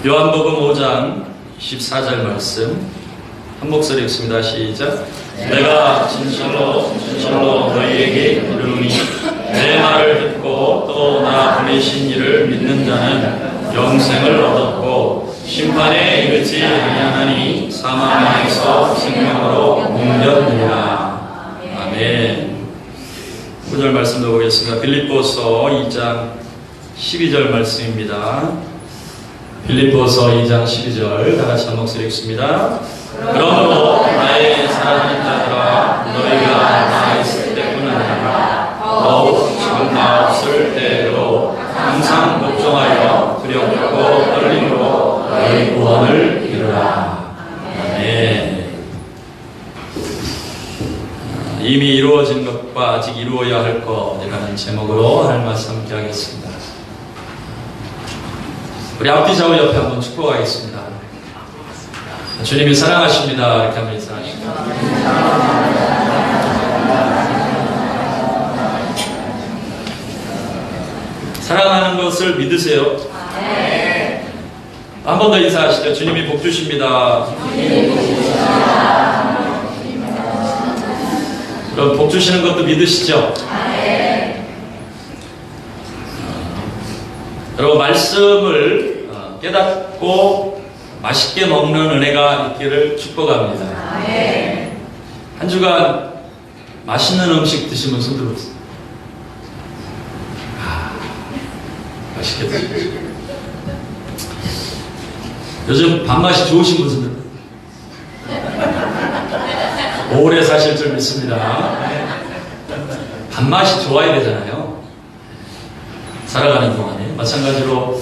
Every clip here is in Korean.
요한복음 5장 14절 말씀 한 목소리 읽습니다. 시작. 내가 진실로 너희에게 이르노니 내 말을 듣고 또 나 보내신 이를 믿는 자는 영생을 얻었고 심판에 이르지 아니하나니 사망에서 생명으로 옮겼느니라. 아멘. 9절 말씀도 보겠습니다. 빌립보서 2장 12절 말씀입니다. 빌립보서 2장 12절 다같이 한 목소리 읽습니다. 그러므로 나의 사랑하는 자들아 너희가 나 있을 때뿐 아니라 더욱 지금 나 없을 때에도 항상 걱정하여 두렵고 떨림으로 너희 구원을 이루라. 아멘. 이미 이루어진 것과 아직 이루어야 할 것이라는 제목으로 하나님 말씀 함께 하겠습니다. 우리 앞뒤 좌우 옆에 한번 축복하겠습니다. 주님이 사랑하십니다. 이렇게 한번 인사하십니다. 사랑하는 것을 믿으세요. 한 번 더 인사하시죠. 주님이 복 주십니다. 그럼 복 주시는 것도 믿으시죠? 여러분, 말씀을 깨닫고 맛있게 먹는 은혜가 있기를 축복합니다. 한 주간 맛있는 음식 드시면 손 들어보세요. 맛있겠다. 요즘 밥맛이 좋으신 분 손 들어보세요. 오래 사실 줄 믿습니다. 밥맛이 좋아야 되잖아요. 살아가는 동안에. 마찬가지로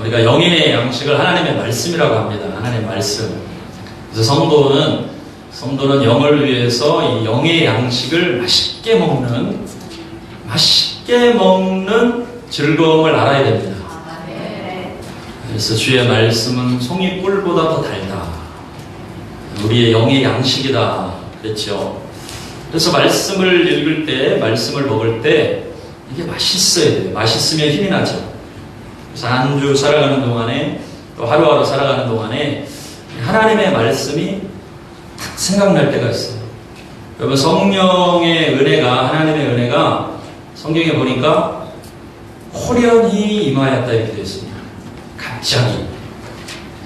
우리가 영의 양식을 하나님의 말씀이라고 합니다. 하나님의 말씀. 그래서 성도는 영을 위해서 이 영의 양식을 맛있게 먹는 즐거움을 알아야 됩니다. 그래서 주의 말씀은 송이꿀보다 더 달다. 우리의 영의 양식이다. 그렇죠. 그래서 말씀을 읽을 때, 말씀을 먹을 때 이게 맛있어야 돼요. 맛있으면 힘이 나죠. 그래서 한 주 살아가는 동안에 또 하루하루 살아가는 동안에 하나님의 말씀이 딱 생각날 때가 있어요. 여러분, 성령의 은혜가, 하나님의 은혜가 성경에 보니까 호련히 임하였다 이렇게 되어 있습니다. 갑자기.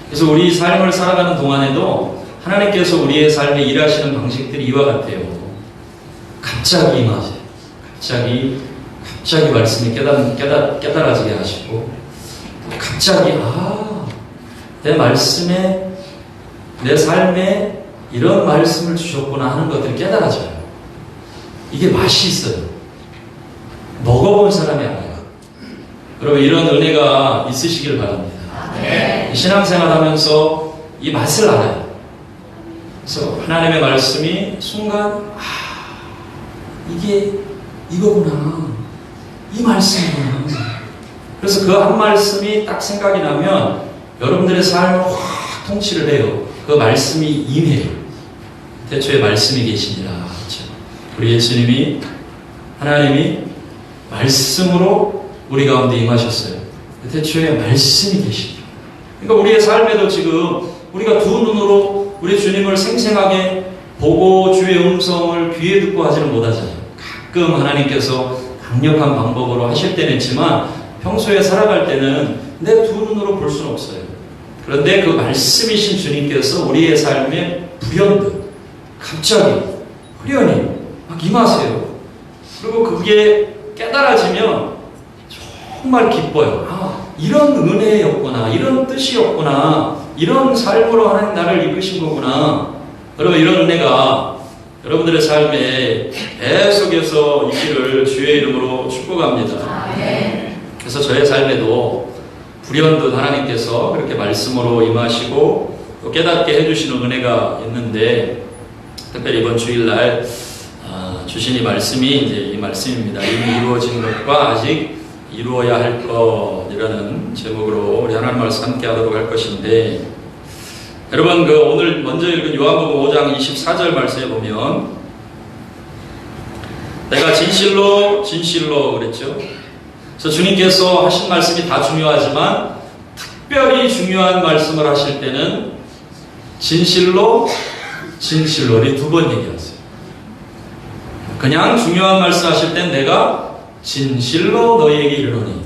그래서 우리 삶을 살아가는 동안에도 하나님께서 우리의 삶에 일하시는 방식들이 이와 같아요. 갑자기 임하세요. 갑자기 말씀이 깨달아지게 하시고, 갑자기 내 말씀에, 내 삶에 이런 말씀을 주셨구나 하는 것들이 깨달아져요. 이게 맛이 있어요. 먹어본 사람이 알아요. 여러분, 이런 은혜가 있으시길 바랍니다. 신앙생활 하면서 이 맛을 알아요. 그래서 하나님의 말씀이 순간 이게 이거구나, 이 말씀이구나. 그래서 그 한 말씀이 딱 생각이 나면 여러분들의 삶을 확 통치를 해요. 그 말씀이 임해요. 태초에 말씀이 계시니라. 그렇죠? 우리 예수님이, 하나님이 말씀으로 우리 가운데 임하셨어요. 태초에 말씀이 계시니라. 그러니까 우리의 삶에도 지금 우리가 두 눈으로 우리 주님을 생생하게 보고 주의 음성을 귀에 듣고 하지는 못하잖아요. 가끔 하나님께서 강력한 방법으로 하실 때는 있지만 평소에 살아갈 때는 내 두 눈으로 볼 수는 없어요. 그런데 그 말씀이신 주님께서 우리의 삶에 불현듯 갑자기 호련히 막 임하세요. 그리고 그게 깨달아지면 정말 기뻐요. 이런 은혜였구나, 이런 뜻이었구나, 이런 삶으로 하나님 나를 이끄신 거구나. 여러분, 이런 은혜가 여러분들의 삶에 계속해서 있기를 주의 이름으로 축복합니다. 그래서 저의 삶에도 불현듯 하나님께서 그렇게 말씀으로 임하시고 또 깨닫게 해주시는 은혜가 있는데, 특별히 이번 주일날 주신 이 말씀이 이제 이 말씀입니다. 이미 이루어진 것과 아직 이루어야 할 것이라는 제목으로 우리 하나님 말씀 함께 하도록 할 것인데, 여러분, 오늘 먼저 읽은 요한복음 5장 24절 말씀에 보면 내가 진실로 그랬죠. 그래서 주님께서 하신 말씀이 다 중요하지만 특별히 중요한 말씀을 하실 때는 진실로 진실로 우리 두 번 얘기하세요. 그냥 중요한 말씀 하실 땐 내가 진실로 너희에게 이르노니.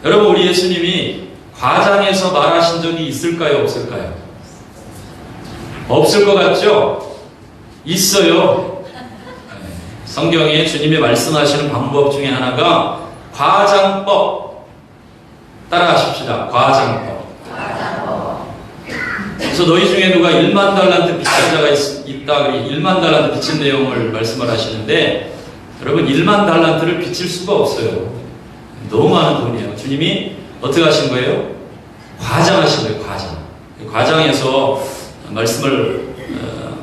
여러분, 우리 예수님이 과장해서 말하신 적이 있을까요, 없을까요? 없을 것 같죠? 있어요. 성경에 주님이 말씀하시는 방법 중에 하나가 과장법. 따라하십시다. 과장법. 그래서 너희 중에 누가 1만 달란트 빚진 자가 있다. 1만 달란트 빚진 내용을 말씀을 하시는데, 여러분 1만 달란트를 빚질 수가 없어요. 너무 많은 돈이에요. 주님이 어떻게 하신 거예요? 과장하신 거예요. 과장해서 말씀을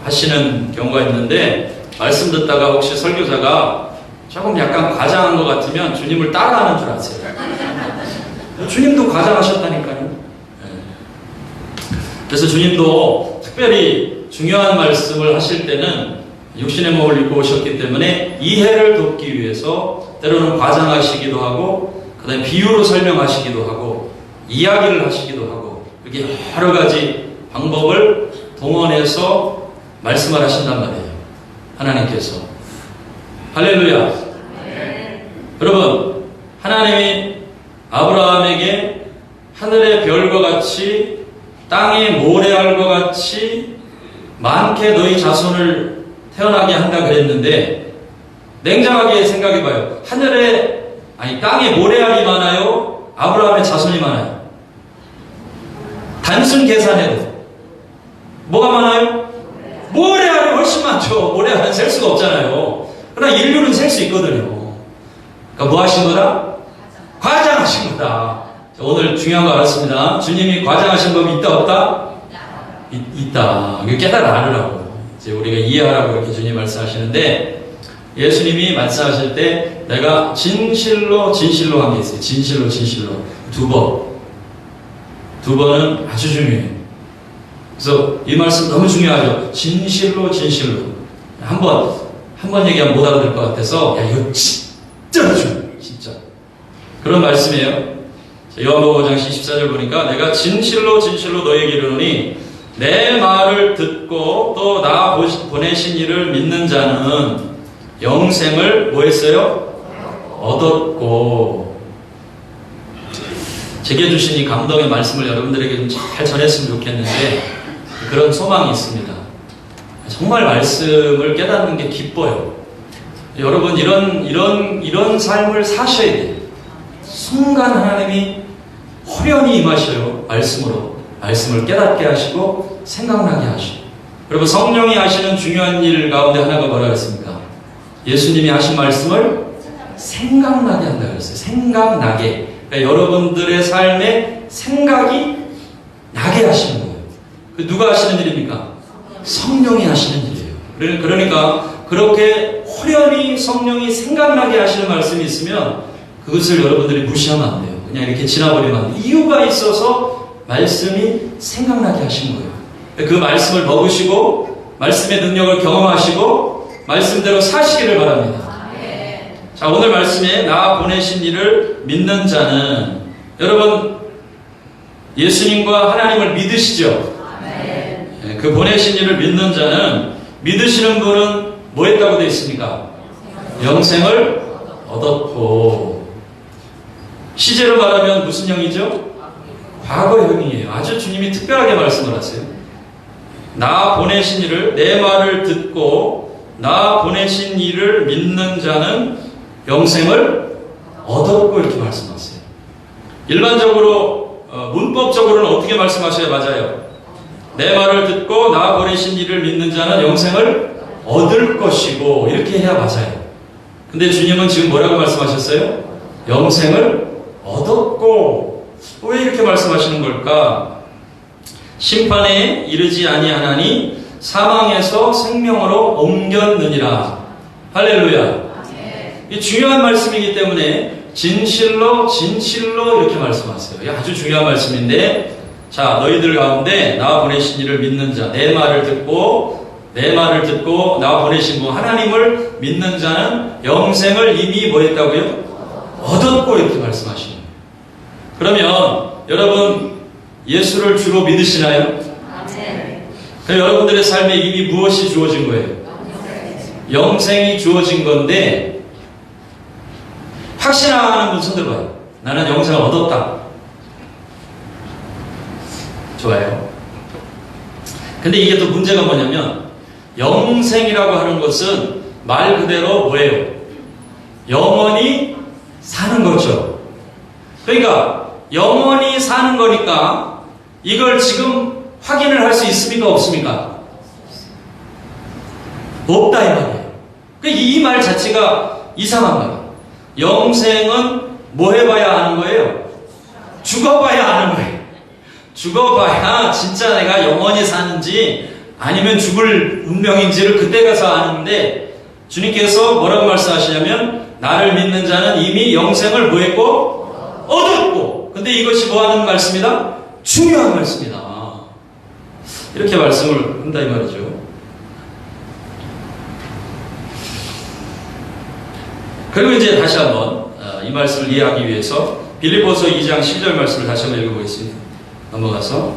하시는 경우가 있는데, 말씀 듣다가 혹시 설교자가 조금 약간 과장한 것 같으면 주님을 따라하는 줄 아세요. 주님도 과장하셨다니까요. 그래서 주님도 특별히 중요한 말씀을 하실 때는 육신의 몸을 입고 오셨기 때문에 이해를 돕기 위해서 때로는 과장하시기도 하고, 그 다음에 비유로 설명하시기도 하고, 이야기를 하시기도 하고, 이렇게 여러 가지 방법을 동원해서 말씀을 하신단 말이에요. 하나님께서. 할렐루야. 여러분, 하나님이 아브라함에게 하늘의 별과 같이 땅의 모래알과 같이 많게 너희 자손을 태어나게 한다 그랬는데, 냉정하게 생각해봐요. 땅에 모래알이 많아요? 아브라함의 자손이 많아요? 단순 계산해도 뭐가 많아요? 모래알이 훨씬 많죠. 모래알은 셀 수가 없잖아요. 그러나 인류는 셀 수 있거든요. 그러니까 뭐 하신 거다? 과장하신 거다. 오늘 중요한 거 알았습니다. 주님이 과장하신 법이 있다 없다? 있다. 이거 깨달으라고. 이제 우리가 이해하라고 이렇게 주님 말씀하시는데, 예수님이 말씀하실 때 내가 진실로 한 게 있어요. 진실로 두 번은 아주 중요해요. 그래서 이 말씀 너무 중요하죠. 진실로 한 번 얘기하면 못 알아들 것 같아서, 야, 이거 진짜 중요해요. 진짜 그런 말씀이에요. 요한복음 5장 14절 보니까 내가 진실로 너희에게 이르노니 내 말을 듣고 또 나 보내신 이를 믿는 자는 영생을 뭐 했어요? 얻었고. 제게 주신 이 감동의 말씀을 여러분들에게 좀 잘 전했으면 좋겠는데, 그런 소망이 있습니다. 정말 말씀을 깨닫는 게 기뻐요. 여러분, 이런 삶을 사셔야 돼요. 순간 하나님이 호련히 임하셔요. 말씀을 깨닫게 하시고 생각나게 하시고. 여러분, 성령이 하시는 중요한 일 가운데 하나가 뭐라 그랬습니까? 예수님이 하신 말씀을 생각나게 한다 그랬어요. 생각나게. 그러니까 여러분들의 삶에 생각이 나게 하시는 거예요. 누가 하시는 일입니까? 성령이 하시는 일이에요. 그러니까 그렇게 호련히 성령이 생각나게 하시는 말씀이 있으면 그것을 여러분들이 무시하면 안 돼요. 그냥 이렇게 지나버리면 안 돼요. 이유가 있어서 말씀이 생각나게 하신 거예요. 그 말씀을 먹으시고 말씀의 능력을 경험하시고 말씀대로 사시기를 바랍니다. 자, 오늘 말씀에 나 보내신 이를 믿는 자는, 여러분 예수님과 하나님을 믿으시죠? 그 보내신 이를 믿는 자는, 믿으시는 분은 뭐 했다고 되어 있습니까? 영생을 얻었고. 시제로 말하면 무슨 형이죠? 과거형이에요. 아주 주님이 특별하게 말씀을 하세요. 나 보내신 이를, 내 말을 듣고 나 보내신 이를 믿는 자는 영생을 얻었고, 이렇게 말씀하세요. 일반적으로 문법적으로는 어떻게 말씀하셔야 맞아요? 내 말을 듣고 나 보내신 이를 믿는 자는 영생을 얻을 것이고, 이렇게 해야 맞아요. 근데 주님은 지금 뭐라고 말씀하셨어요? 영생을 얻었고. 왜 이렇게 말씀하시는 걸까? 심판에 이르지 아니하나니 사망에서 생명으로 옮겼느니라. 할렐루야. 이 중요한 말씀이기 때문에 진실로 이렇게 말씀하세요. 아주 중요한 말씀인데, 자, 너희들 가운데 나 보내신 이를 믿는 자, 내 말을 듣고 나 보내신 분 하나님을 믿는 자는 영생을 이미 뭐 했다고요? 얻었고, 이렇게 말씀하시는. 그러면 여러분, 예수를 주로 믿으시나요? 그럼 여러분들의 삶에 이미 무엇이 주어진 거예요? 영생이 주어진 건데, 확신하는 분 손들어봐요. 나는 영생을 얻었다. 좋아요. 근데 이게 또 문제가 뭐냐면, 영생이라고 하는 것은 말 그대로 뭐예요? 영원히 사는 거죠. 그러니까 영원히 사는 거니까 이걸 지금 확인을 할 수 있습니까? 없습니까? 없다 이 말이에요. 이 말 자체가 이상한 거예요. 영생은 뭐 해봐야 아는 거예요? 죽어봐야 아는 거예요. 죽어봐야 진짜 내가 영원히 사는지 아니면 죽을 운명인지를 그때 가서 아는데, 주님께서 뭐라고 말씀하시냐면 나를 믿는 자는 이미 영생을 뭐 했고? 얻었고. 근데 이것이 뭐 하는 말씀이다? 중요한 말씀이다. 이렇게 말씀을 한다 이 말이죠. 그리고 이제 다시 한번 이 말씀을 이해하기 위해서 빌립보서 2장 10절 말씀을 다시 한번 읽어보겠습니다. 넘어가서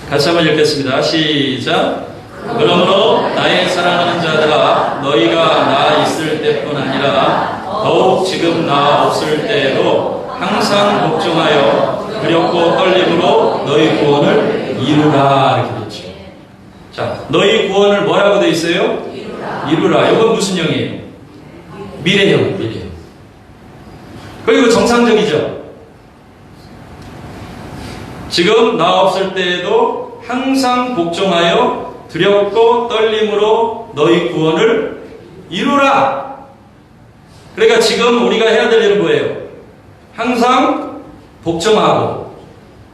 같이 한번 읽겠습니다. 시작. 그러므로 나의 사랑하는 자들아, 너희가 나 있을 때뿐 아니라 더욱 지금 나 없을 때에도 항상 걱정하여 두렵고 떨림으로 너희 구원을 이루라. 이렇게 되죠. 자, 너희 구원을 뭐라고 되어 있어요? 이루라. 이건 무슨 형이에요? 미래형, 미래형. 그리고 정상적이죠. 지금 나 없을 때에도 항상 복종하여 두렵고 떨림으로 너희 구원을 이루라. 그러니까 지금 우리가 해야 될 일은 뭐예요? 항상 복종하고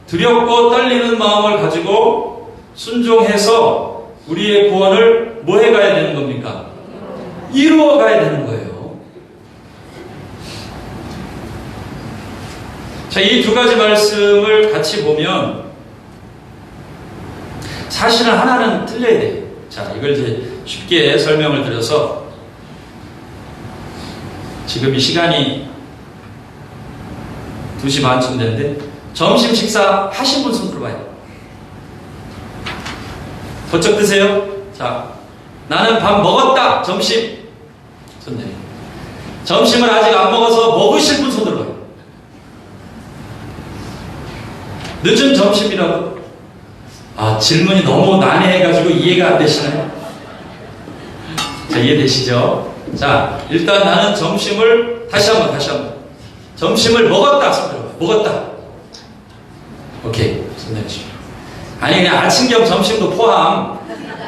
두렵고 떨리는 마음을 가지고 순종해서 우리의 구원을 뭐 해가야 되는 겁니까? 이루어 가야 되는 거예요. 자, 이 두 가지 말씀을 같이 보면 사실은 하나는 틀려야 돼요. 자, 이걸 이제 쉽게 설명을 드려서, 지금 이 시간이 2시 반쯤 되는데 점심 식사 하신 분 손 들어봐요. 버쩍 드세요. 자, 나는 밥 먹었다. 점심 손 내려. 점심을 아직 안 먹어서 먹으실 분 손 들어봐요. 늦은 점심이라도. 질문이 너무 난해해가지고 이해가 안 되시나요? 자, 이해되시죠? 자, 일단 나는 점심을 다시 한번 점심을 먹었다. 손 들어봐요. 먹었다. 오케이. 손 내리시고. 아니, 그냥 아침 겸 점심도 포함.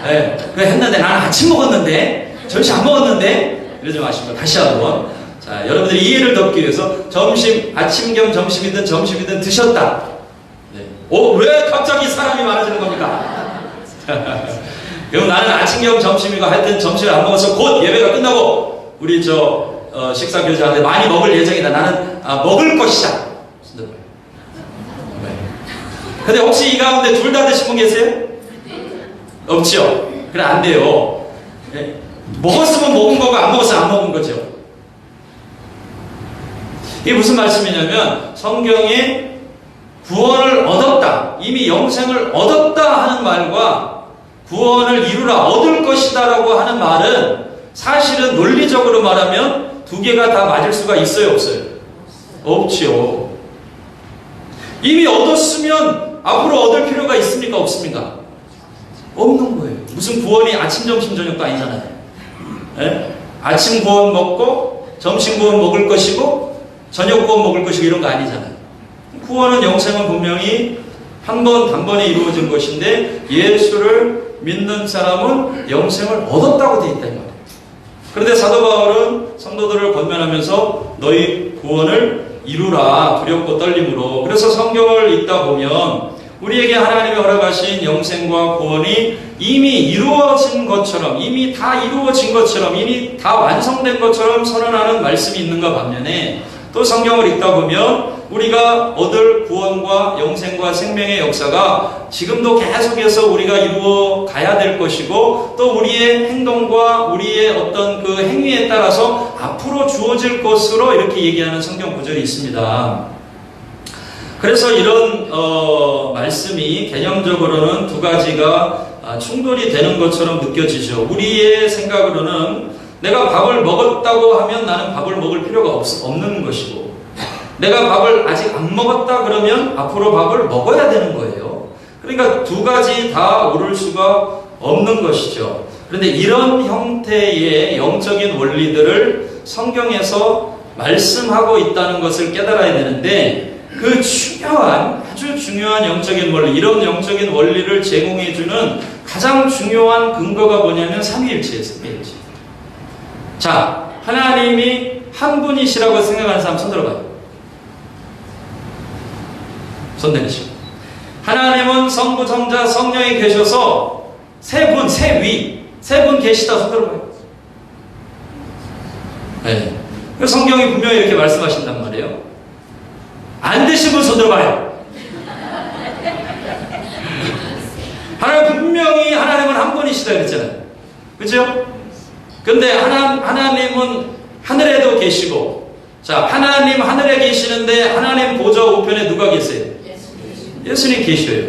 네, 그래 했는데 나는 아침 먹었는데 점심 안 먹었는데 이러지 마시고 다시 한번. 자, 여러분들이 이해를 돕기 위해서 아침 겸 점심이든 점심이든 드셨다. 네. 왜 갑자기 사람이 많아지는 겁니까? 그럼 나는 아침 겸 점심이고 하여튼 점심을 안 먹어서 곧 예배가 끝나고 우리 식사 교제하는데 많이 먹을 예정이다. 나는 먹을 것이다. 근데 혹시 이 가운데 둘 다 드신 분 계세요? 없죠? 그래, 안 돼요. 네. 먹었으면 먹은 거고 안 먹었으면 안 먹은 거죠. 이게 무슨 말씀이냐면, 성경에 구원을 얻었다, 이미 영생을 얻었다 하는 말과 구원을 이루라, 얻을 것이다 라고 하는 말은 사실은 논리적으로 말하면 두 개가 다 맞을 수가 있어요, 없어요? 없지요. 이미 얻었으면 앞으로 얻을 필요가 있습니까? 없습니까? 없는 거예요. 무슨 구원이 아침, 점심, 저녁도 아니잖아요. 네? 아침 구원 먹고 점심 구원 먹을 것이고 저녁 구원 먹을 것이고 이런 거 아니잖아요. 구원은, 영생은 분명히 한 번 단번에 이루어진 것인데, 예수를 믿는 사람은 영생을 얻었다고 되어 있다 이 말이에요. 그런데 사도 바울은 성도들을 권면하면서 너희 구원을 이루라, 두렵고 떨림으로. 그래서 성경을 읽다 보면 우리에게 하나님이 허락하신 영생과 구원이 이미 이루어진 것처럼, 이미 다 이루어진 것처럼, 이미 다 완성된 것처럼 선언하는 말씀이 있는가 반면에, 또 성경을 읽다 보면 우리가 얻을 구원과 영생과 생명의 역사가 지금도 계속해서 우리가 이루어 가야 될 것이고, 또 우리의 행동과 우리의 어떤 그 행위에 따라서 앞으로 주어질 것으로 이렇게 얘기하는 성경 구절이 있습니다. 그래서 이런 말씀이 개념적으로는 두 가지가 충돌이 되는 것처럼 느껴지죠. 우리의 생각으로는 내가 밥을 먹었다고 하면 나는 밥을 먹을 필요가 없는 것이고, 내가 밥을 아직 안 먹었다 그러면 앞으로 밥을 먹어야 되는 거예요. 그러니까 두 가지 다 옳을 수가 없는 것이죠. 그런데 이런 형태의 영적인 원리들을 성경에서 말씀하고 있다는 것을 깨달아야 되는데, 그 아주 중요한 영적인 원리, 이런 영적인 원리를 제공해주는 가장 중요한 근거가 뭐냐면 삼위일체예요. 삼위일체. 자, 하나님이 한 분이시라고 생각하는 사람 손 들어봐요. 손 내리시고. 하나님은 성부, 성자, 성령이 계셔서 세 분 계시다. 손 들어봐요. 네. 성경이 분명히 이렇게 말씀하신단 말이에요. 안 되신 분 손 들어봐요. 분명히 하나님은 한 분이시다 그랬잖아요. 그죠? 근데 하나님은 하늘에도 계시고, 자, 하나님 하늘에 계시는데 하나님 보좌 우편에 누가 계세요? 예수님 계셔요.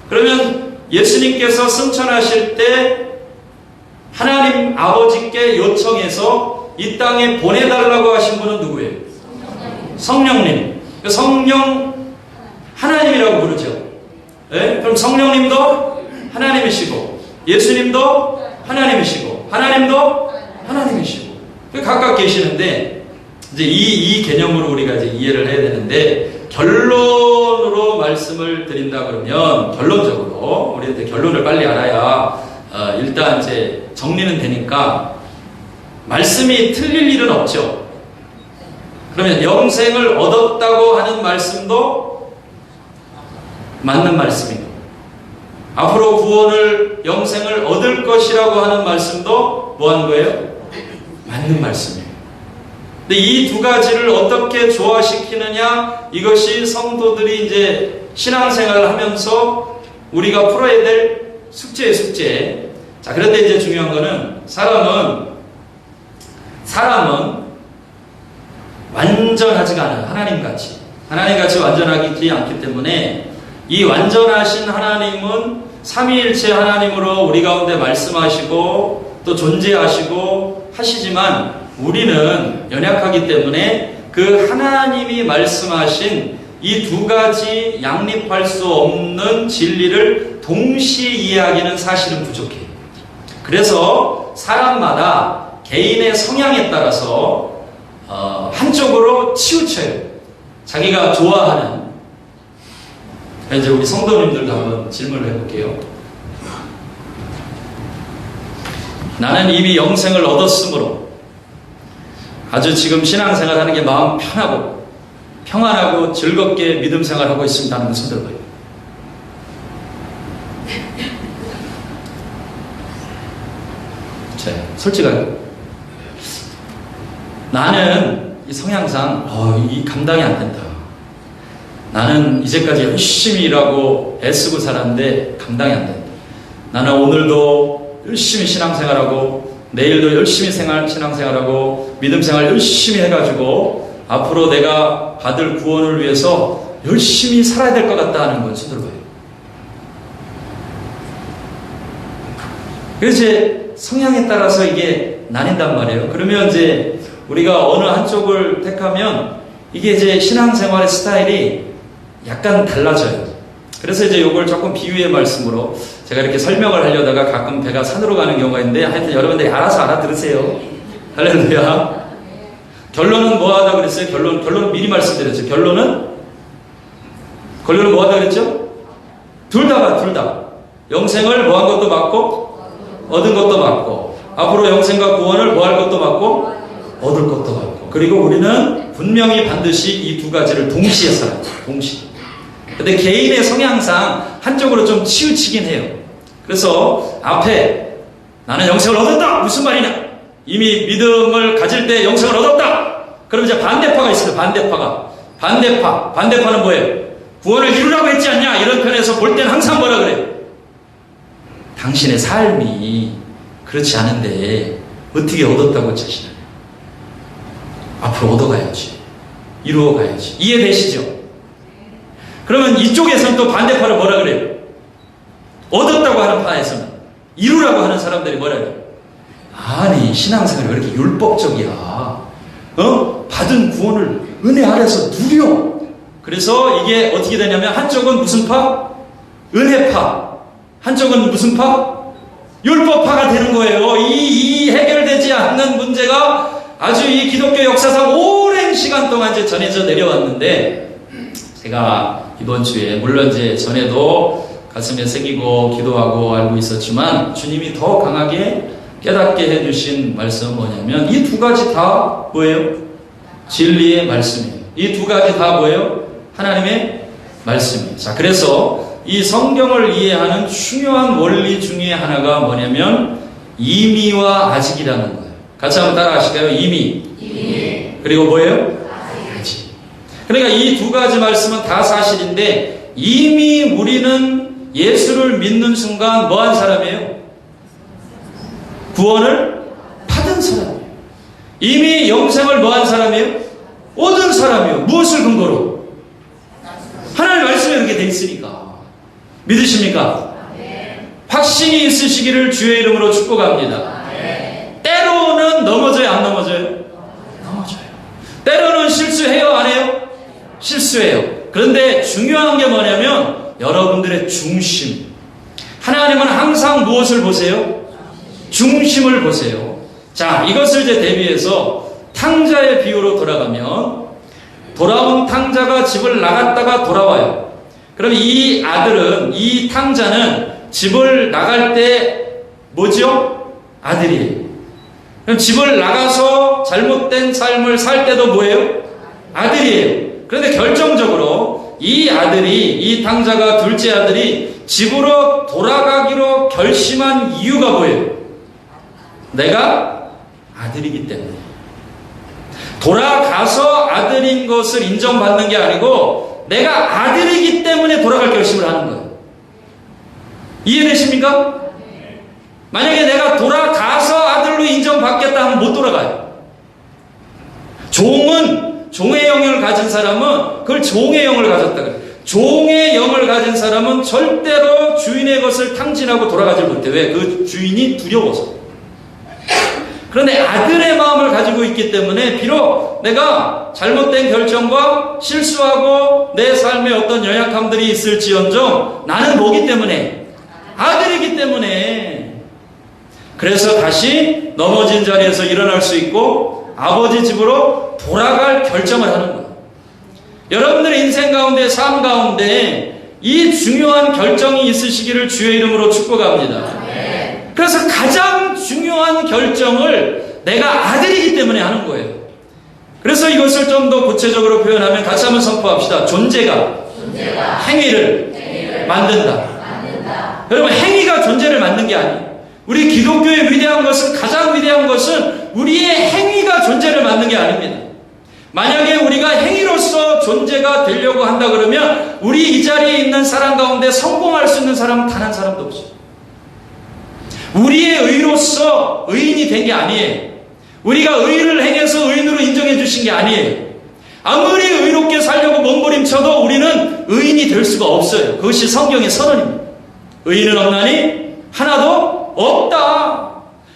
그러면 예수님께서 승천하실 때 하나님 아버지께 요청해서 이 땅에 보내달라고 하신 분은 누구예요? 성령님. 성령 하나님이라고 부르죠. 네? 그럼 성령님도 하나님이시고, 예수님도 하나님이시고, 하나님도 하나님이시고, 각각 계시는데, 이제 이 개념으로 우리가 이제 이해를 해야 되는데, 결론으로 말씀을 드린다 그러면, 결론적으로 우리한테 결론을 빨리 알아야 일단 이제 정리는 되니까, 말씀이 틀릴 일은 없죠. 그러면 영생을 얻었다고 하는 말씀도 맞는 말씀이고, 앞으로 구원을, 영생을 얻을 것이라고 하는 말씀도 뭐 하는 거예요? 맞는 말씀이에요. 근데 이 두 가지를 어떻게 조화시키느냐, 이것이 성도들이 이제 신앙생활을 하면서 우리가 풀어야 될 숙제예요, 숙제. 자, 그런데 이제 중요한 거는 사람은 완전하지가 않아요. 하나님같이 완전하지 않기 때문에 이 완전하신 하나님은 삼위일체 하나님으로 우리 가운데 말씀하시고 또 존재하시고 하시지만, 우리는 연약하기 때문에 그 하나님이 말씀하신 이 두 가지 양립할 수 없는 진리를 동시에 이해하기는 사실은 부족해요. 그래서 사람마다 개인의 성향에 따라서 한쪽으로 치우쳐요. 자기가 좋아하는. 이제 우리 성도님들도 한번 질문을 해볼게요. 나는 이미 영생을 얻었으므로 아주 지금 신앙생활 하는 게 마음 편하고 평안하고 즐겁게 믿음 생활하고 있습니다 하는 손 들어봐요. 자, 솔직하게 나는 이 성향상 이 감당이 안 된다. 나는 이제까지 열심히 일하고 애쓰고 살았는데 감당이 안 된다. 나는 오늘도 열심히 신앙생활하고 내일도 열심히 신앙생활하고 믿음생활 열심히 해가지고 앞으로 내가 받을 구원을 위해서 열심히 살아야 될 것 같다 하는 건 손 들어봐요. 그래서 이제 성향에 따라서 이게 나뉜단 말이에요. 그러면 이제 우리가 어느 한쪽을 택하면 이게 이제 신앙생활의 스타일이 약간 달라져요. 그래서 이제 이걸 조금 비유의 말씀으로 제가 이렇게 설명을 하려다가 가끔 배가 산으로 가는 경우가 있는데, 하여튼 여러분들이 알아서 알아들으세요. 할렐루야. 결론은 뭐 하다 그랬어요? 결론은 미리 말씀드렸죠. 결론은 뭐 하다 그랬죠? 둘 다. 영생을 뭐 한 것도 맞고, 얻은 것도 맞고, 앞으로 영생과 구원을 뭐 할 것도 맞고, 얻을 것도 맞고. 그리고 우리는 분명히 반드시 이 두 가지를 동시에 살아요. 동시에. 근데 개인의 성향상 한쪽으로 좀 치우치긴 해요. 그래서 앞에 나는 영생을 얻었다! 무슨 말이냐? 이미 믿음을 가질 때 영생을 얻었다! 그럼 이제 반대파가 있어요. 반대파는 뭐예요? 구원을 이루라고 했지 않냐? 이런 편에서 볼 때는 항상 뭐라 그래요? 당신의 삶이 그렇지 않은데 어떻게 얻었다고 자신을. 앞으로 얻어가야지. 이루어가야지. 이해되시죠? 그러면 이쪽에서는 또 반대파를 뭐라 그래요? 얻었다고 하는 파에서는 이루라고 하는 사람들이 뭐라 그래요? 아니, 신앙생활이 왜 이렇게 율법적이야? 받은 구원을 은혜 아래서 누려. 그래서 이게 어떻게 되냐면 한쪽은 무슨 파? 은혜파. 한쪽은 무슨 파? 율법파가 되는 거예요. 이 해결되지 않는 문제가 아주 이 기독교 역사상 오랜 시간 동안 이제 전해져 내려왔는데, 제가 이번 주에 물론 이제 전에도 가슴에 새기고 기도하고 알고 있었지만 주님이 더 강하게 깨닫게 해주신 말씀은 뭐냐면 이 두 가지 다 뭐예요? 진리의 말씀이에요. 이 두 가지 다 뭐예요? 하나님의 말씀이에요. 자, 그래서 이 성경을 이해하는 중요한 원리 중에 하나가 뭐냐면 임의와 아직이라는 거예요. 같이 한번 따라 하실까요? 임의. 그리고 뭐예요? 아직. 그러니까 이 두 가지 말씀은 다 사실인데 이미 우리는 예수를 믿는 순간 뭐 한 사람이에요? 구원을 받은 사람이에요. 이미 영생을 뭐 한 사람이에요? 얻은 사람이에요. 무엇을 근거로? 하나님 말씀에 그렇게 돼 있으니까. 믿으십니까? 확신이 있으시기를 주의 이름으로 축복합니다. 때로는 넘어져요, 안 넘어져요? 넘어져요. 때로는 실수해요, 안 해요? 실수해요. 그런데 중요한 게 뭐냐면 여러분들의 중심. 하나님은 항상 무엇을 보세요? 중심을 보세요. 자, 이것을 이제 대비해서 탕자의 비유로 돌아가면 돌아온 탕자가 집을 나갔다가 돌아와요. 그럼 이 아들은, 이 탕자는 집을 나갈 때 뭐죠? 아들이에요. 그럼 집을 나가서 잘못된 삶을 살 때도 뭐예요? 아들이에요. 그런데 결정적으로 이 아들이, 이 탕자가 둘째 아들이 집으로 돌아가기로 결심한 이유가 뭐예요? 내가 아들이기 때문에. 돌아가서 아들인 것을 인정받는 게 아니고 내가 아들이기 때문에 돌아갈 결심을 하는 거예요. 이해되십니까? 만약에 내가 돌아가서 아들로 인정받겠다 하면 못 돌아가요. 종은, 종의 영을 가진 사람은 그걸 종의 영을 가졌다 그래요. 종의 영을 가진 사람은 절대로 주인의 것을 탕진하고 돌아가지 못해. 왜? 그 주인이 두려워서. 그런데 아들의 마음을 가지고 있기 때문에 비록 내가 잘못된 결정과 실수하고 내 삶에 어떤 연약함들이 있을지언정 나는 뭐기 때문에? 아들이기 때문에. 그래서 다시 넘어진 자리에서 일어날 수 있고 아버지 집으로 돌아갈 결정을 하는 거예요. 여러분들의 인생 가운데, 삶 가운데 이 중요한 결정이 있으시기를 주의 이름으로 축복합니다. 그래서 가장 중요한 결정을 내가 아들이기 때문에 하는 거예요. 그래서 이것을 좀 더 구체적으로 표현하면 같이 한번 선포합시다. 존재가 행위를 만든다. 여러분, 행위가 존재를 만든 게 아니에요. 우리 기독교의 위대한 것은, 가장 위대한 것은 우리의 행위가 존재를 만든 게 아닙니다. 만약에 우리가 행위로서 존재가 되려고 한다 그러면 우리 이 자리에 있는 사람 가운데 성공할 수 있는 사람은 단 한 사람도 없어요. 우리의 의로서 의인이 된 게 아니에요. 우리가 의를 행해서 의인으로 인정해 주신 게 아니에요. 아무리 의롭게 살려고 몸부림쳐도 우리는 의인이 될 수가 없어요. 그것이 성경의 선언입니다. 의인은 없나니 하나도 없다.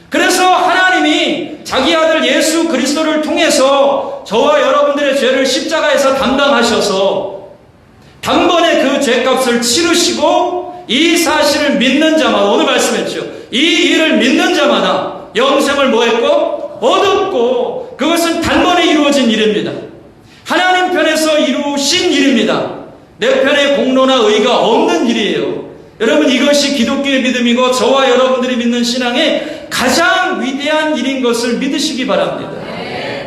그래서 하나님이 자기 아들 예수 그리스도를 통해서 저와 여러분들의 죄를 십자가에서 담당하셔서 단번에 그 죄값을 치르시고 이 사실을 믿는 자마다, 오늘 말씀했죠. 이 일을 믿는 자마다 영생을 뭐했고? 얻었고, 그것은 단번에 이루어진 일입니다. 하나님 편에서 이루신 일입니다. 내 편에 공로나 의가 없는 일이에요. 여러분, 이것이 기독교의 믿음이고 저와 여러분들이 믿는 신앙의 가장 위대한 일인 것을 믿으시기 바랍니다.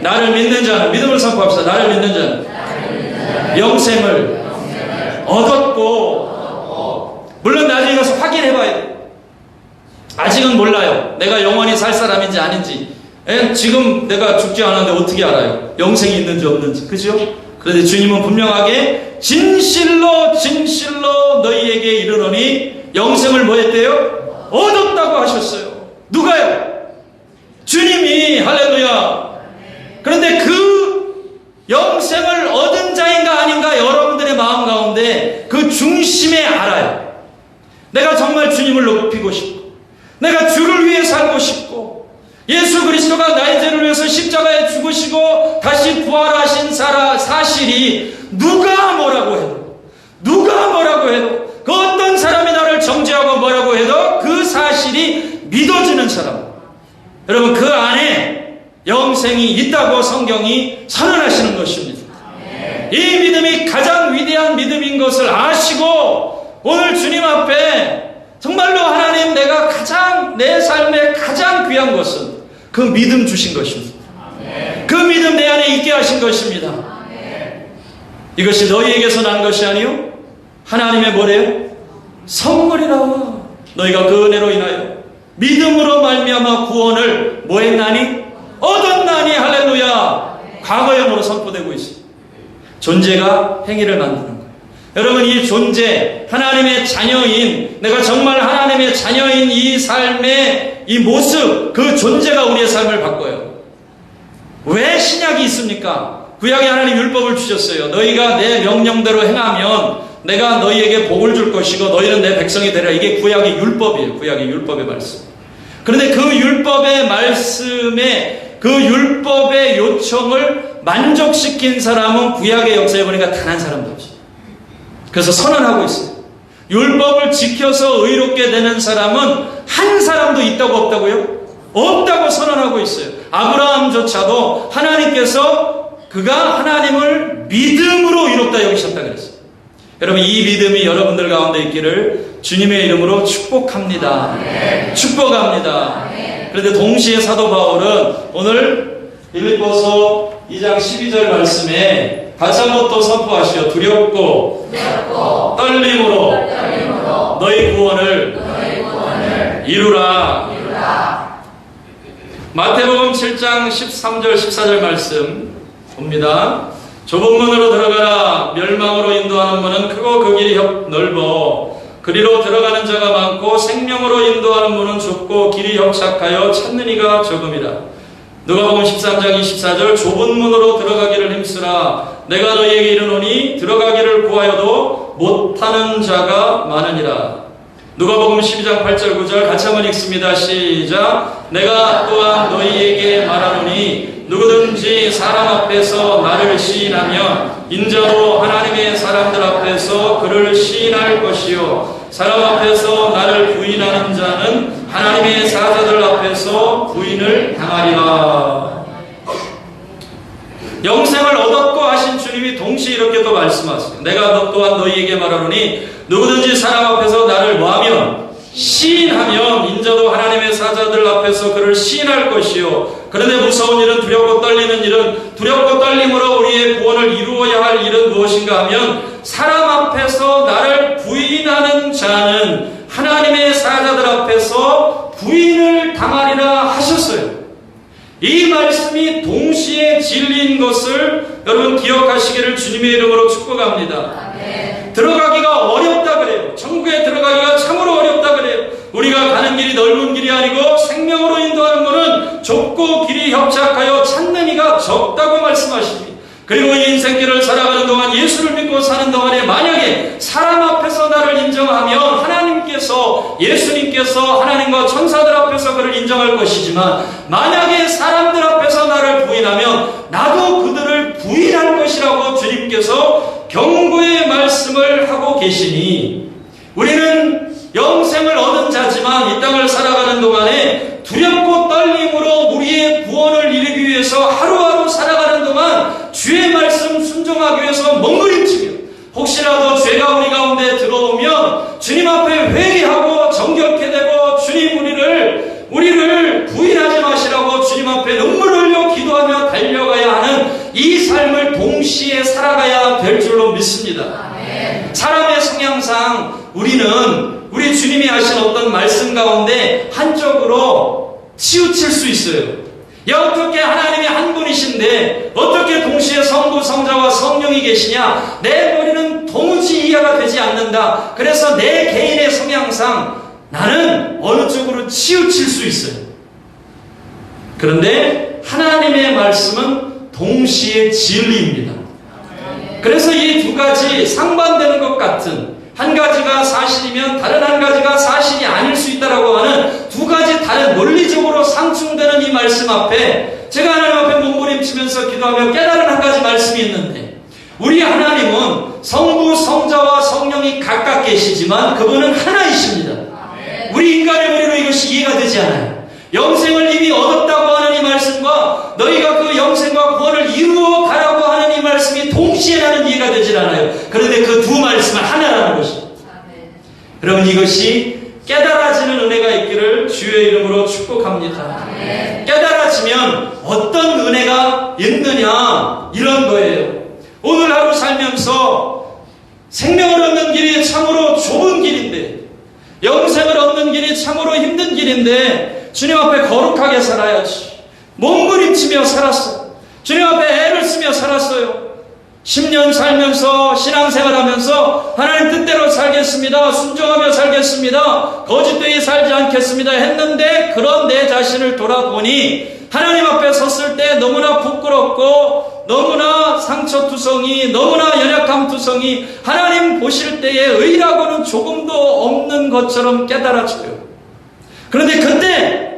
나를 믿는 자는, 믿음을 선포합시다. 나를 믿는 자는 영생을 얻었고, 물론 나중에 가서 확인해봐야 돼요. 아직은 몰라요. 내가 영원히 살 사람인지 아닌지. 지금 내가 죽지 않았는데 어떻게 알아요? 영생이 있는지 없는지. 그죠? 그런데 주님은 분명하게 진실로 너희에게 이르노니 영생을 뭐 했대요? 얻었다고 하셨어요. 누가요? 주님이. 할렐루야. 그런데 그 영생을 얻은 자인가 아닌가 여러분들의 마음 가운데 중심에 알아요. 내가 정말 주님을 높이고 싶고, 내가 주를 위해 살고 싶고, 예수 그리스도가 나의 죄를 위해서 십자가에 죽으시고 다시 부활하신 사실이 누가 뭐라고 해도 그 어떤 사람이 나를 정죄하고 뭐라고 해도 그 사실이 믿어지는 사람, 여러분 그 안에 영생이 있다고 성경이 선언하시는 것입니다. 이 믿음이 가장 위대한 믿음인 것을 아시고 오늘 주님 앞에 정말로 하나님, 내가 내 삶에 가장 귀한 것은 그 믿음 주신 것입니다. 그 믿음 내 안에 있게 하신 것입니다. 이것이 너희에게서 난 것이 아니요 하나님의 뭐래요? 선물이라. 너희가 그 은혜로 인하여 믿음으로 말미암아 구원을 뭐 했나니? 얻었나니. 할렐루야. 과거형으로 선포되고 있습니다. 존재가 행위를 만드는 거예요. 여러분, 이 존재, 하나님의 자녀인, 내가 정말 하나님의 자녀인 이 삶의 이 모습, 그 존재가 우리의 삶을 바꿔요. 왜 신약이 있습니까? 구약에 하나님 율법을 주셨어요. 너희가 내 명령대로 행하면 내가 너희에게 복을 줄 것이고 너희는 내 백성이 되리라. 이게 구약의 율법이에요. 구약의 율법의 말씀. 그런데 그 율법의 말씀에, 그 율법의 요청을 만족시킨 사람은 구약의 역사에 보니까 단 한 사람도 없어요. 그래서 선언하고 있어요. 율법을 지켜서 의롭게 되는 사람은 한 사람도 있다고 없다고요? 없다고 선언하고 있어요. 아브라함조차도 하나님께서 그가 하나님을 믿음으로 의롭다 여기셨다 그랬어요. 여러분, 이 믿음이 여러분들 가운데 있기를 주님의 이름으로 축복합니다. 축복합니다. 그런데 동시에 사도 바울은 오늘 빌립보서 2장 12절 말씀에 다시 한번 또 선포하시오. 두렵고 떨림으로 너희 구원을 이루라. 마태복음 7장 13절 14절 말씀 봅니다. 좁은 문으로 들어가라. 멸망으로 인도하는 문은 크고 그 길이 넓어 그리로 들어가는 자가 많고 생명으로 인도하는 문은 좁고 길이 협착하여 찾는 이가 적음이라. 누가복음 13장 24절 좁은 문으로 들어가기를 힘쓰라. 내가 너희에게 이르노니 들어가기를 구하여도 못하는 자가 많으니라. 누가복음 12장 8절 9절 같이 한번 읽습니다. 시작. 내가 또한 너희에게 말하노니 누구든지 사람 앞에서 나를 시인하면 인자도 하나님의 사람들 앞에서 그를 시인할 것이요 사람 앞에서 나를 부인하는 자는 하나님의 사자들 앞에서 부인을 당하리라. 영생을 얻었고 하신 주님이 동시에 이렇게 또 말씀하세요. 내가 또한 너희에게 말하노니 누구든지 사람 앞에서 나를 뭐하면 시인하면 인자도 하나님의 사자들 앞에서 그를 시인할 것이요 그런데 무서운 일은 두렵고 떨리는 일은 두렵고 떨림으로 우리의 구원을 이루어야 할 일은 무엇인가 하면 사람 앞에서 나를 부인하는 자는 하나님의 사자들 앞에서 부인을 당하리라 하셨어요. 이 말씀이 동시에 진리인 것을 여러분 기억하시기를 주님의 이름으로 축복합니다. 들어가기가 어렵다 그래요. 천국에 들어가기가 참으로 어렵다 그래요. 우리가 가는 길이 넓은 길이 아니고 생명으로 인도하는 것은 좁고 길이 협착하여 찾는 이가 적다고 말씀하십니다. 그리고 이 인생길을 살아가는 동안 예수를 믿고 사는 동안에 만약에 사람 앞에서 나를 인정하면 하나님께서 예수님께서 하나님과 천사들 앞에서 그를 인정할 것이지만 만약에 사람들 앞에서 나를 부인하면 나도 그들을 부인할 것이라고 주님께서 경고의 말씀을 하고 계시니 우리는 영생을 얻은 자지만 이 땅을 살아가는 동안에 두렵고 떨림으로 우리의 구원을 이루기 위해서 하루하루 살아가는 동안 주의 말씀 순종하기 위해서 몸부림치며 혹시라도 죄가 우리 가운데 들어오면 주님 앞에 회개하고 정결케 되고 주님 우리를 부인하지 마시라고 주님 앞에 눈물을 흘려 기도하며 달려가야 하는 이 삶을 동시에 살아가야 될 줄로 믿습니다. 사람의 성향상 우리는 우리 주님이 하신 어떤 말씀 가운데 한쪽으로 치우칠 수 있어요. 야, 어떻게 하나님이 한 분이신데 어떻게 동시에 성부, 성자와 성령이 계시냐? 내 머리는 도무지 이해가 되지 않는다. 그래서 내 개인의 성향상 나는 어느 쪽으로 치우칠 수 있어요. 그런데 하나님의 말씀은 동시에 진리입니다. 그래서 이 두 가지 상반되는 것 같은 한 가지가 사실이면 다른 한 가지가 사실이 아닐 수 있다라고 하는 두 가지 다른 논리적으로 상충되는 이 말씀 앞에 제가 하나님 앞에 몸부림치면서 기도하며 깨달은 한 가지 말씀이 있는데, 우리 하나님은 성부, 성자와 성령이 각각 계시지만 그분은 하나이십니다. 우리 인간의 머리로 이것이 이해가 되지 않아요. 영생을 이미 얻었다고 하는 이 말씀과 너희가 그 영생과 구원을 이루어 가라고 하는 이 말씀이 동시에 나는 이해가 되질 않아요. 그런데 그 두 말씀은 하나라는 것입니다. 여러분, 이것이 깨달아지는 은혜가 있기를 주의 이름으로 축복합니다. 깨달아지면 어떤 은혜가 있느냐, 이런 거예요. 오늘 하루 살면서 생명을 얻는 길이 참으로 좁은 길인데, 영생을 얻는 길이 참으로 힘든 길인데 주님 앞에 거룩하게 살아야지. 몸부림치며 살았어요. 주님 앞에 애를 쓰며 살았어요. 10년 살면서 신앙생활하면서 하나님 뜻대로 살겠습니다, 순종하며 살겠습니다, 거짓되이 살지 않겠습니다 했는데, 그런 내 자신을 돌아보니 하나님 앞에 섰을 때 너무나 부끄럽고 너무나 상처투성이, 너무나 연약함투성이, 하나님 보실 때에 의라고는 조금도 없는 것처럼 깨달아져요. 그런데 그때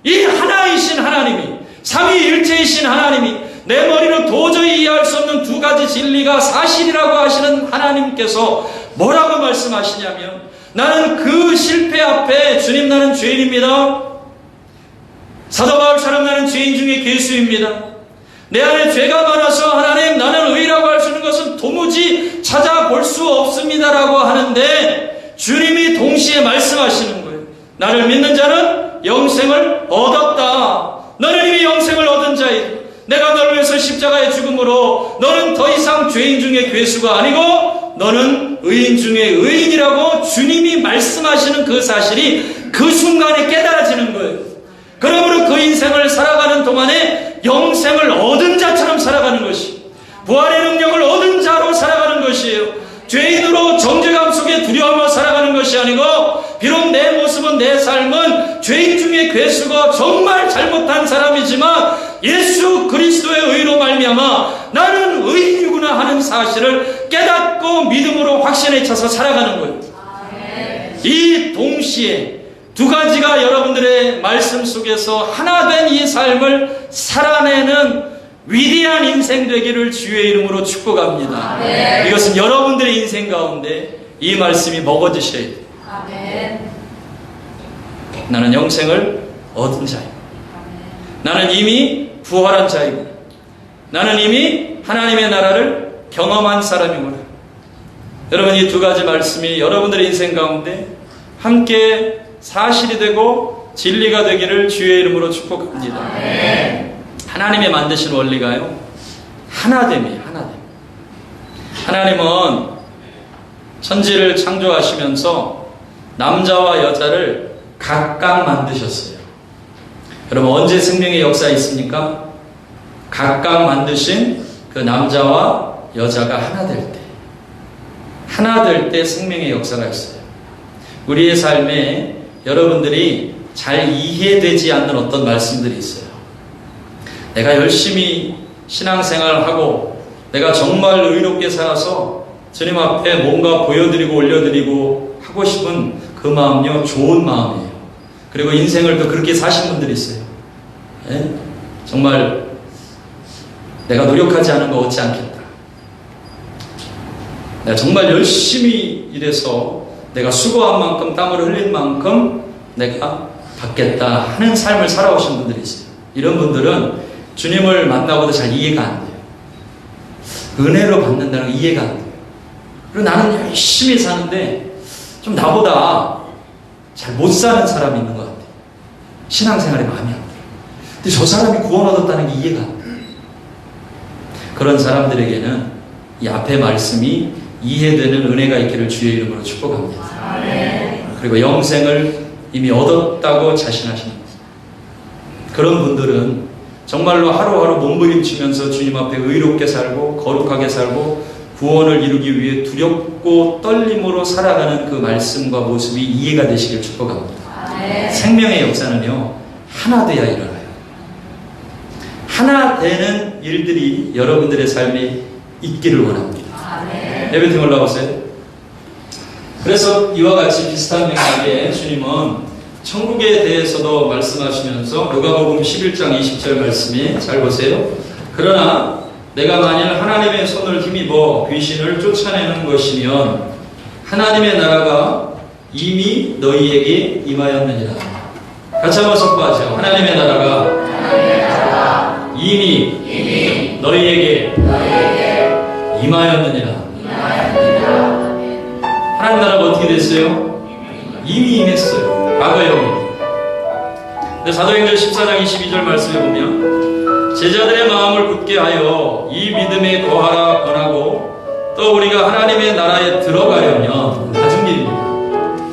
이 하나이신 하나님이, 삼위일체이신 하나님이, 내 머리는 도저히 이해할 수 없는 두 가지 진리가 사실이라고 하시는 하나님께서 뭐라고 말씀하시냐면, 나는 그 실패 앞에 주님, 나는 죄인입니다. 사도 바울처럼 나는 죄인 중에 괴수입니다. 내 안에 죄가 많아서 하나님, 나는 의라고 할 수 있는 것은 도무지 찾아볼 수 없습니다라고 하는데, 주님이 동시에 말씀하시는 거예요. 나를 믿는 자는 영생을 얻었다. 너는 이미 영생을 얻은 자이다. 내가 너를 위해서 십자가에 죽음으로 너는 더 이상 죄인 중에 괴수가 아니고 너는 의인 중에 의인이라고 주님이 말씀하시는 그 사실이 그 순간에 깨달아지는 거예요. 그러므로 그 인생을 살아가는 동안에 영생을 얻은 자처럼 살아가는 것이, 부활의 능력을 얻은 자로 살아가는 것이에요. 죄인으로 정죄감 속에 두려워하며 살아가는 것이 아니고, 비록 내 모습은, 내 삶은 죄인 중에 괴수고 정말 잘못한 사람이지만 예수 그리스도의 의로 말미암아 나는 의인이구나 하는 사실을 깨닫고 믿음으로 확신에 차서 살아가는 거예요. 이 동시에 두 가지가 여러분들의 말씀 속에서 하나 된 이 삶을 살아내는 위대한 인생 되기를 주의 이름으로 축복합니다. 아멘. 이것은 여러분들의 인생 가운데 이 말씀이 먹어지셔야 돼요. 아멘. 나는 영생을 얻은 자이고, 나는 이미 부활한 자이고, 나는 이미 하나님의 나라를 경험한 사람이구나. 여러분, 이 두 가지 말씀이 여러분들의 인생 가운데 함께 사실이 되고 진리가 되기를 주의 이름으로 축복합니다. 아멘. 하나님의 만드신 원리가요, 하나됨이에요. 하나됨. 하나님은 천지를 창조하시면서 남자와 여자를 각각 만드셨어요. 여러분, 언제 생명의 역사가 있습니까? 각각 만드신 그 남자와 여자가 하나 될 때, 하나 될 때 생명의 역사가 있어요. 우리의 삶에 여러분들이 잘 이해되지 않는 어떤 말씀들이 있어요. 내가 열심히 신앙생활을 하고 내가 정말 의롭게 살아서 주님 앞에 뭔가 보여드리고 올려드리고 하고 싶은 그 마음요, 좋은 마음이에요. 그리고 인생을 또 그렇게 사신 분들이 있어요. 예? 정말 내가 노력하지 않은 거 얻지 않겠다. 내가 정말 열심히 일해서 내가 수고한 만큼, 땀을 흘린 만큼 내가 받겠다 하는 삶을 살아오신 분들이 있어요. 이런 분들은 주님을 만나고도 잘 이해가 안 돼요. 은혜로 받는다는 거 이해가 안 돼요. 그리고 나는 열심히 사는데 좀 나보다 잘 못 사는 사람이 있는 것 같아요. 신앙생활에 마음에 안 들어요. 근데 저 사람이 구원 얻었다는 게 이해가 안 돼요. 그런 사람들에게는 이 앞의 말씀이 이해되는 은혜가 있기를 주의 이름으로 축복합니다. 그리고 영생을 이미 얻었다고 자신하시는 거예요. 그런 분들은 정말로 하루하루 몸부림치면서 주님 앞에 의롭게 살고 거룩하게 살고 구원을 이루기 위해 두렵고 떨림으로 살아가는 그 말씀과 모습이 이해가 되시길 축복합니다. 생명의 역사는요, 하나 돼야 일어나요. 하나 되는 일들이 여러분들의 삶에 있기를 원합니다. 예배팀 올라오세요. 그래서 이와 같이 비슷한 맥락에 주님은 천국에 대해서도 말씀하시면서 누가복음 11장 20절 말씀이 잘 보세요. 그러나 내가 만일 하나님의 손을 힘입어 귀신을 쫓아내는 것이면 하나님의 나라가 이미 너희에게 임하였느니라. 같이 한번 선포하죠. 하나님의 나라가 이미 너희에게 임하였느니라. 하나님 나라가 어떻게 됐어요? 이미 임했어요. 과거형이. 근데 사도행전 14장 22절 말씀에 보면 제자들의 마음을 굳게 하여 이 믿음에 거하라 권하고 또 우리가 하나님의 나라에 들어가려면 낮은 길입니다.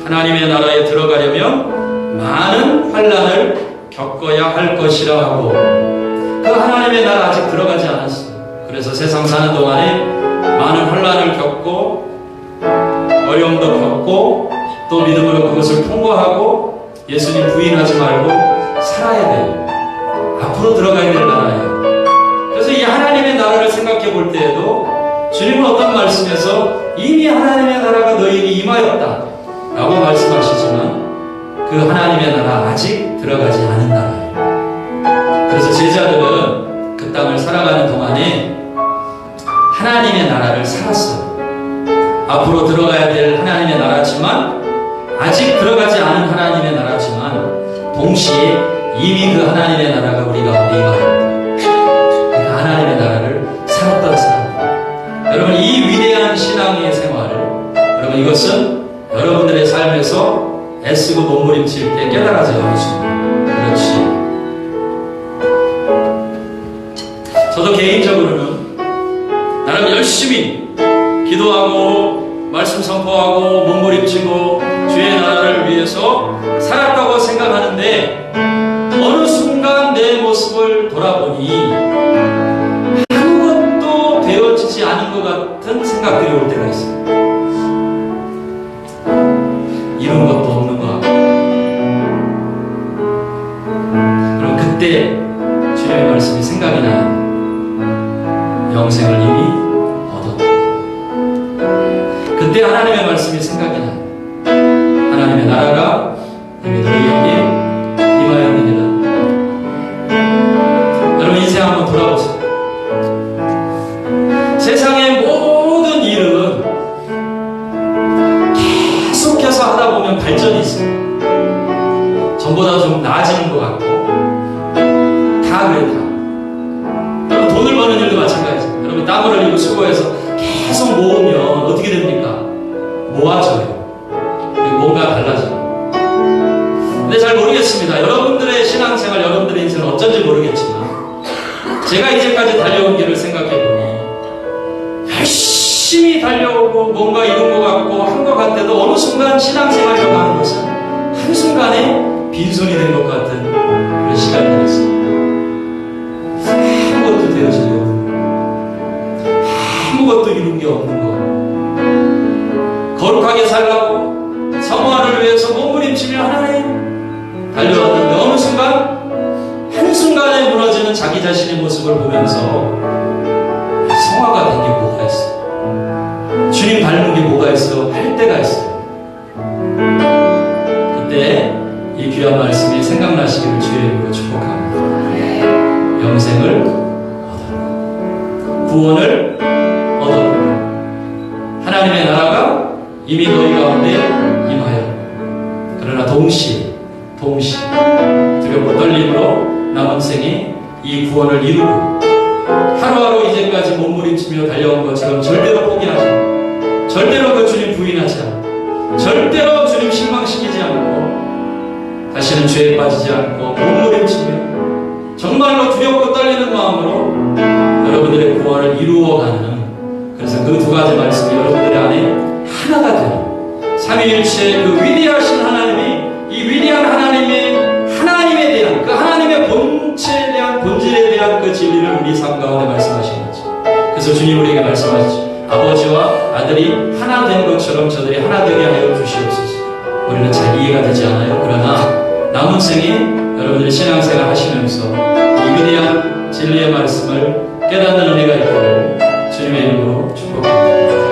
하나님의 나라에 들어가려면 많은 환난을 겪어야 할 것이라 하고 그 하나님의 나라 아직 들어가지 않았어요. 그래서 세상 사는 동안에 많은 환난을 겪고 어려움도 겪고 또 믿음으로 그것을 통과하고 예수님 부인하지 말고 살아야 돼요. 앞으로 들어가야 될 나라예요. 그래서 이 하나님의 나라를 생각해 볼 때에도 주님은 어떤 말씀에서 이미 하나님의 나라가 너희에게 임하였다 라고 말씀하시지만 그 하나님의 나라 아직 들어가지 않은 나라예요. 그래서 제자들은 그 땅을 살아가는 동안에 하나님의 나라를 살았어요. 앞으로 들어가야 될 하나님의 나라지만 아직 들어가지 않은 하나님의 나라지만 동시에 이미 그 하나님의 나라가 우리 가운데 임하였다. 그 하나님의 나라를 살았던 사람. 여러분 이 위대한 신앙의 생활을 여러분 이것은 여러분들의 삶에서 애쓰고 몸부림칠 때 깨달아져야 하십니다. 그렇지. 저도 개인적으로는 나름 열심히 기도하고 말씀 선포하고 몸부림치고 주의 나라를 위해서 살았다고 생각하는데 어느 순간 내 모습을 돌아보니 아무것도 되어지지 않은 것 같은 생각들이 올 때가 있어요. 이런 것도 없는 것 같고. 그럼 그때 주님의 말씀이 생각이 나요. 영생을 이미 그때 하나님의 말씀이 생각이 나요. 하나님의 나라가 이미 너희에게 임하였느니라. 여러분 인생 한번 돌아보세요. 세상의 모든 일은 계속해서 하다 보면 발전이 있어요. 전보다 좀 나아지는 것 같고 다 그래 다. 여러분 돈을 버는 일도 마찬가지예요. 여러분 땀을 흘리고 수고해서 계속 모으면 어떻게 됩니까? 모아져요. 그리고 뭔가 달라져요. 근데 잘 모르겠습니다. 여러분들의 신앙생활, 여러분들의 인생은 어쩐지 모르겠지만 제가 이제까지 달려온 길을 생각해보니 열심히 달려오고 뭔가 이룬 것 같고 한 것 같아도 어느 순간 신앙생활이라고 하는 것은 한순간에 빈손이 된 것 같은 그런 시간이 되었어요. 아무것도 되어지려고 아무것도 이룬 게 없는 거. 거룩하게 살라고 성화를 위해서 몸부림치며 하나님 달려왔는데 어느 순간 한순간에 무너지는 자기 자신의 모습을 보면서 성화가 된 게 뭐가 있어요? 주님 닮은 게 뭐가 있어요? 할 때가 있어요. 그때 이 귀한 말씀이 생각나시기를 주의 이름으로 축복합니다. 영생을 얻어 구원을 얻어 하나님의 나라가 이미 너희 가운데 임하여 그러나 동시에 두렵고 떨림으로 남은 생에 이 구원을 이루고 하루하루 이제까지 몸부림치며 달려온 것처럼 절대로 포기하지 않고 절대로 그 주님 부인하지 않고 절대로 주님 실망시키지 않고 다시는 죄에 빠지지 않고 몸부림치며 정말로 두렵고 떨리는 마음으로 여러분들의 구원을 이루어가는 그래서 그 두 가지 말씀이 여러분들의 안에 하나가 되는 삼위일체의 그 위대하신 하나님이 이 위대한 하나님에 대한 그 하나님의 본체에 대한 본질에 대한 그 진리를 우리 삶 가운데 말씀하신 거죠. 그래서 주님 우리에게 말씀하시죠. 아버지와 아들이 하나 된 것처럼 저들이 하나 되게 하여 주시옵소서. 우리는 잘 이해가 되지 않아요. 그러나 남은 생에 여러분들이 신앙생활 하시면서 이 위대한 진리의 말씀을 깨닫는 은혜가 있기를 주님의 이름으로 축복합니다.